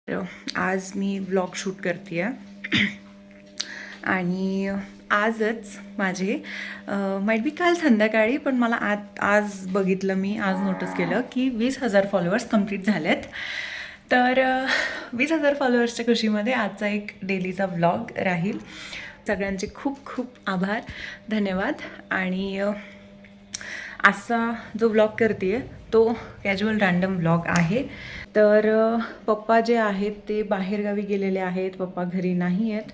तर आज मी vlog shoot करते आहे आणि आजच माझे माईट बी काल संध्याकाळी पण मला आज बघितलं मी आज नोटीस केलं की 20,000 फॉलोअर्स कंप्लीट झालेत. तर 20,000 फॉलोअर्सच्या खुशीमध्ये आजचा एक डेलीचा व्लॉग राहील. सगळ्यांचे खूप खूप आभार, धन्यवाद. आणि आजचा जो व्लॉग करते आहे तो कॅज्युअल रँडम व्लॉग आहे. तर पप्पा जे आहेत ते बाहेरगावी गेलेले आहेत, पप्पा घरी नाही आहेत.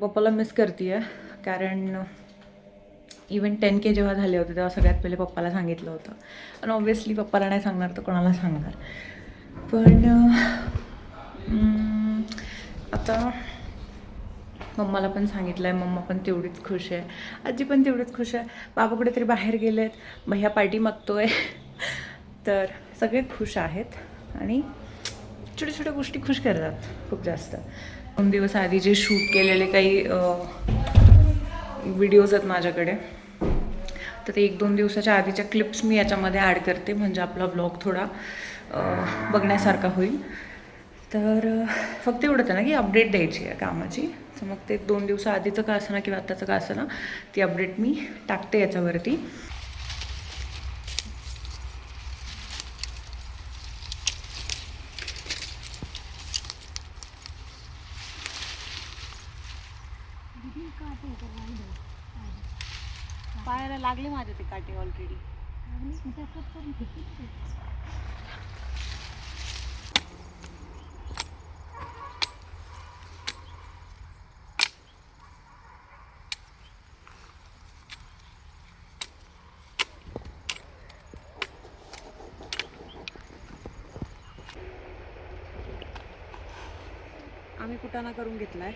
पप्पाला मिस करते आहे कारण इव्हन 10K जेव्हा झाले होते तेव्हा सगळ्यात पहिले पप्पाला सांगितलं होतं. आणि ऑब्व्हियसली पप्पाला नाही सांगणार तर कोणाला सांगणार. पण आता मम्माला पण सांगितलं आहे, मम्मा पण तेवढीच खुश आहे, आजी पण तेवढीच खुश आहे. बाबा कुठेतरी बाहेर गेले आहेत, भैया पार्टी मागतो आहे. तर सगळे खुश आहेत आणि छोट्या छोट्या गोष्टी खुश करतात खूप जास्त. 2 दिवस आधी जे शूट केलेले काही व्हिडिओज आहेत माझ्याकडे, तर ते 1-2 दिवसाच्या आधीच्या क्लिप्स मी याच्यामध्ये ॲड करते म्हणजे आपला व्लॉग थोडा बघण्यासारखा होईल. तर फक्त एवढंच आहे ना की अपडेट द्यायची आहे कामाची. तर मग ते 2 दिवसाआधीचं का असं ना किंवा आत्ताचं का असं ना ती अपडेट मी टाकते याच्यावरती. पायाला लागले माझे ते काटे ऑलरेडी. आम्ही कुटाणा करून घेतलाय.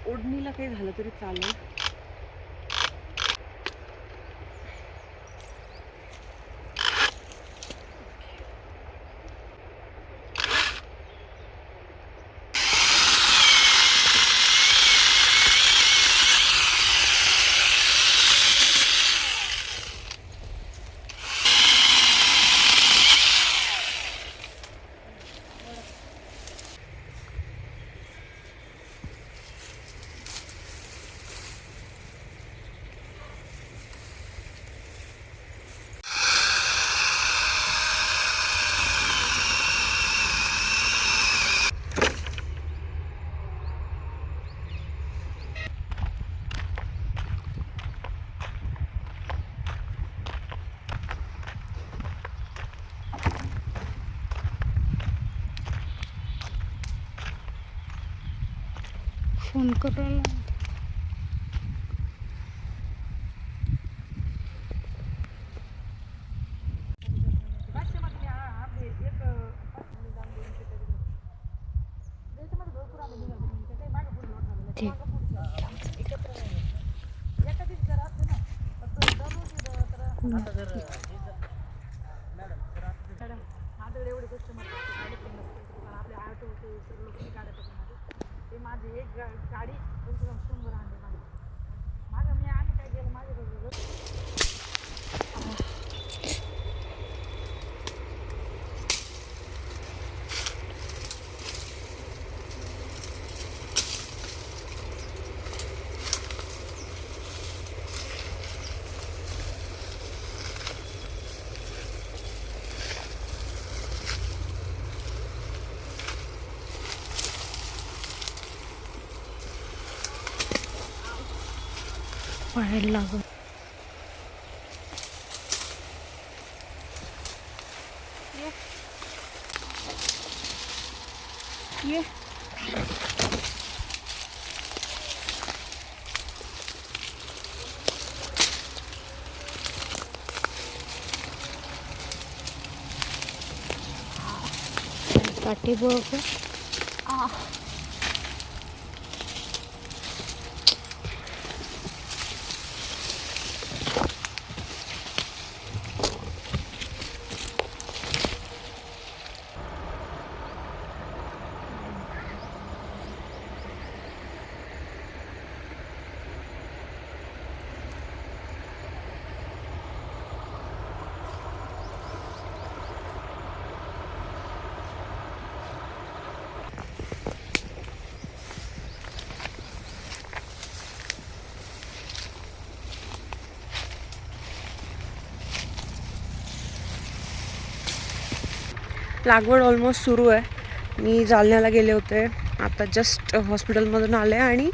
ओढणीला काही झालं तरी चालेल. फोन करायला माझी एक गाडी समोर आणली माझं मी आम्ही काय केलं माझ्या पाहायला लागत. ये काटे बघ. लागवड ऑलमोस्ट सुरू आहे. मी जालन्याला गेले होते, आता जस्ट हॉस्पिटलमधून आले आणि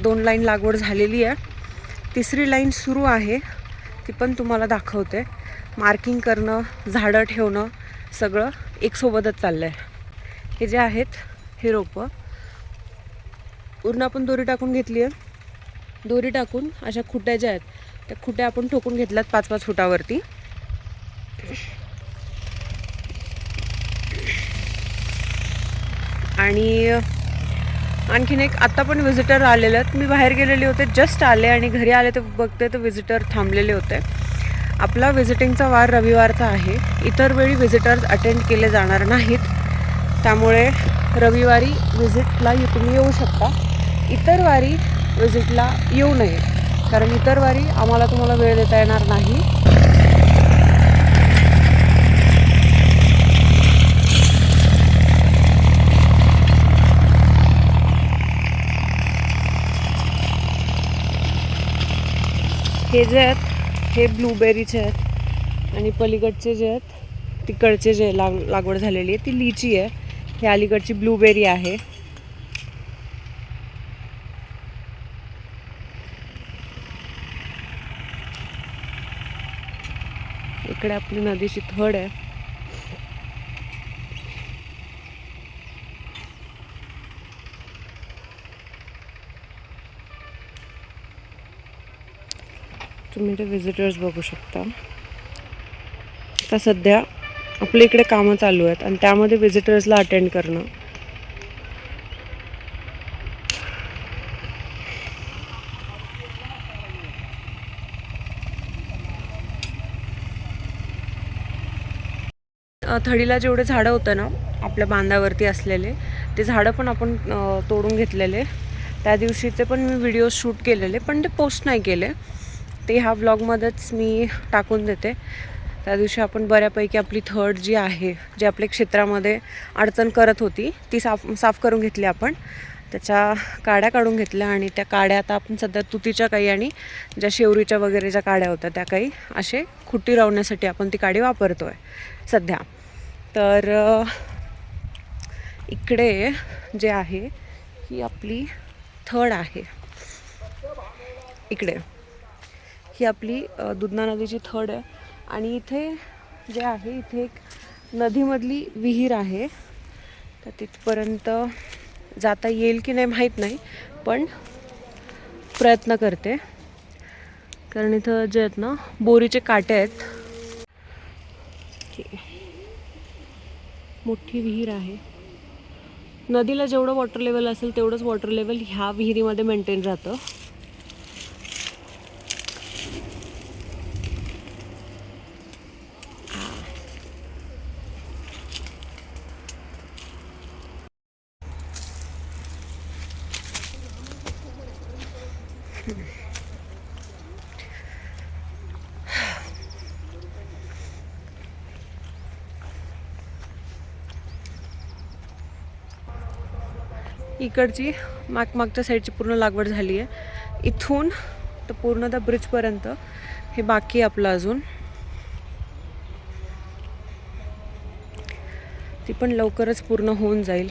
2 लाईन लागवड झालेली आहे. 3री लाईन सुरू आहे, ती पण तुम्हाला दाखवते. मार्किंग करणं, झाडं ठेवणं सगळं एकसोबतच चाललं आहे. हे जे आहेत हे रोपं पूर्ण आपण दोरी टाकून घेतली आहे. दोरी टाकून अशा खुट्या ज्या आहेत त्या खुट्या आपण ठोकून घेतल्यात 5-5 फुटावरती. आणि आणखीन एक आत्ता पण व्हिजिटर आलेले आहेत. मी बाहेर गेलेले होते, जस्ट आले आणि घरी आले तर बघते तर व्हिजिटर थांबलेले होते. आपला व्हिजिटिंगचा वार रविवारचा आहे. इतर वेळी व्हिजिटर्स अटेंड केले जाणार नाहीत, त्यामुळे रविवारी व्हिजिटला तुम्ही येऊ शकता. इतर वारी व्हिजिटला येऊ नये, कारण इतर वारी आम्हाला तुम्हाला वेळ देता येणार नाही. हे जे आहेत हे ब्लूबेरीचे आहेत आणि पलीकडचे जे आहेत तिकडचे जे लागवड झालेली आहे ती लिची आहे. हे अलीकडची ब्लूबेरी आहे. इकडे आपली नदीची थड आहे. तुम्ही ते व्हिजिटर्स बघू शकता. आता सध्या आपल्या इकडे कामं चालू आहेत आणि त्यामध्ये व्हिजिटर्सला अटेंड करणं थडीला जेवढे झाडं होतं ना आपल्या बांधावरती असलेले ते झाडं पण आपण तोडून घेतलेले. त्या दिवशीचे पण मी व्हिडिओ शूट केलेले, पण ते पोस्ट नाही केले. ते ह्या व्लॉगमध्येच मी टाकून देते. त्या दिवशी आपण बऱ्यापैकी आपली थड जी आहे, जी आपल्या क्षेत्रामध्ये अडचण करत होती, ती साफ करून घेतली आपण. त्याच्या काड्या काढून घेतल्या आणि त्या काड्या आता आपण सध्या तुतीच्या काही आणि ज्या शेवरीच्या वगैरे ज्या काड्या होत्या त्या काही असे खुट्टी लावण्यासाठी आपण ती काडी वापरतो आहे सध्या. तर इकडे जे आहे ही आपली थड आहे. इकडे ही आपली दुधना नदीची थड आहे आणि इथे जे आहे इथे एक नदीमधली विहीर आहे. तर तिथपर्यंत जाता येईल की नाही माहीत नाही, पण प्रयत्न करते. कारण इथं जे आहेत ना बोरीचे काटे आहेत. मोठी विहीर आहे. नदीला जेवढं वॉटर लेवल असेल तेवढंच वॉटर लेवल ह्या विहिरीमध्ये मेंटेन राहतं. इकडची मागच्या साईडची पूर्ण लागवड झाली आहे. इथून तर पूर्ण त्या ब्रिजपर्यंत हे बाकी आपलं अजून. ती पण लवकरच पूर्ण होऊन जाईल.